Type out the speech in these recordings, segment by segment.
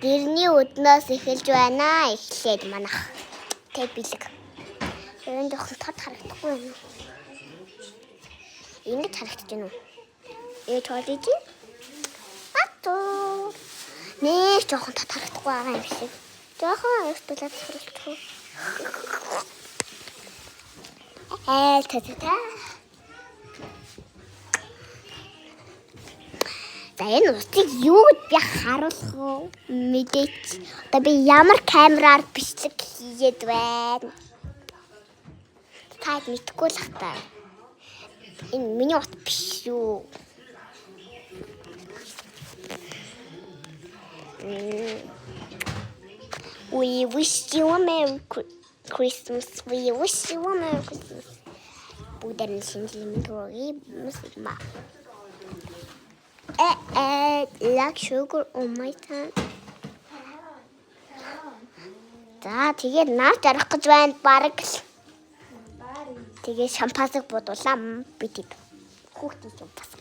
Гэрний өднөөс эхэлж байна. Эхлээд манах. Тэ бэлэг. Энд жоохон тод харагдахгүй юм. Ингэж харагдаж байна уу? Тоолж чинь. Атуу. Нээ жоохон тод харагдахгүй байгаа юм шиг. Жоохон өвтөлөд харагдах. Та. За энэ утыг юу гэд би харуулах уу? Мэдээч. Одоо би ямар камераар бичлэг хийгээд байна? Таад мэдгүй л хата. Энэ миний ут биш юу? We wish you a Merry Christmas. We wish you a Merry Christmas. Будем шинжилгээ төрөймөсма. Like sugar on my tongue. За тэгээд наач арах гэж байна бараг л. Тэгээд шампансыг бодуулаа би тийм. Хүүхдийн шампанс.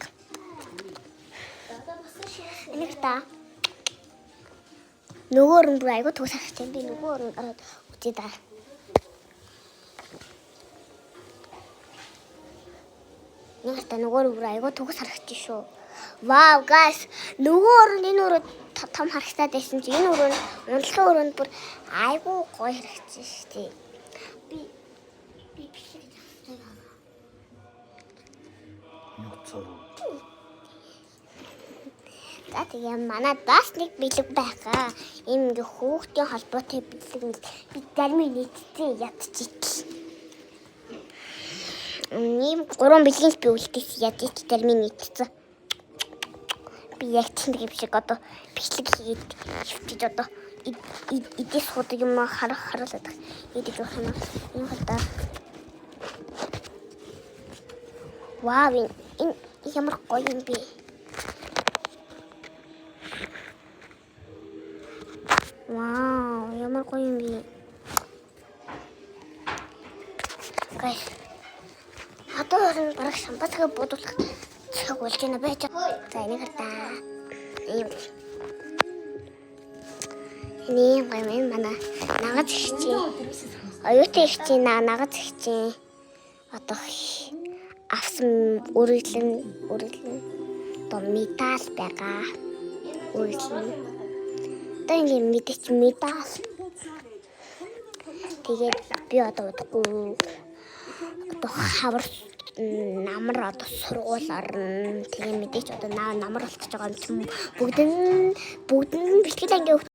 Энийг та нөгөө өрн бүр айгу тусахч юм би нөгөө өрн гараад үтээ да. Энийг та нөгөө өрн бүр айгу тусахч шүү. Wow guys, нөгөө өрн энэ өрөө том харагтаад байсан чи энэ өрөө ундлахын өрөөнд бүр айгу гоё харагдсан шүү дээ. Би бичлэг засдаг аа. Ноцоор. За тэгээ манай бас нэг бэлэг байгаа. Ийм ингээ хүүхдийн холбоотой бэлэг би зарим нийтдээ ядчих. Ийм 3 бэлгийг би үлдээс ядчих зарим нийтдээ. Би яг тийм шиг одоо бичлэг хийгээд хөвтөж одоо эдээс худаг юм харуулдаг. Эдийг авах юм. Энэ хата. Вау, энэ ямар гоё юм бэ? Вау, ямар гоё юм бэ? Гай. Одоо бараг шампансыг бодуулах цаг болж байна байж. За энийг хатаа. Ийм гэмэн манай нагаж ихчээ. Оюутай ихчээ нагаж ихчээ. Одоо авсан үргэлэн одоо медаль байгаа. Үргэлэн. Одоо ингэ мэдээч медаль. Тэгээд би одоо удахгүй одоо хавар намар одоо сургууль орно. Тэгээ мэдээч одоо намар болчихж байгаа юм чинь бүгд нь бэлтгэл анги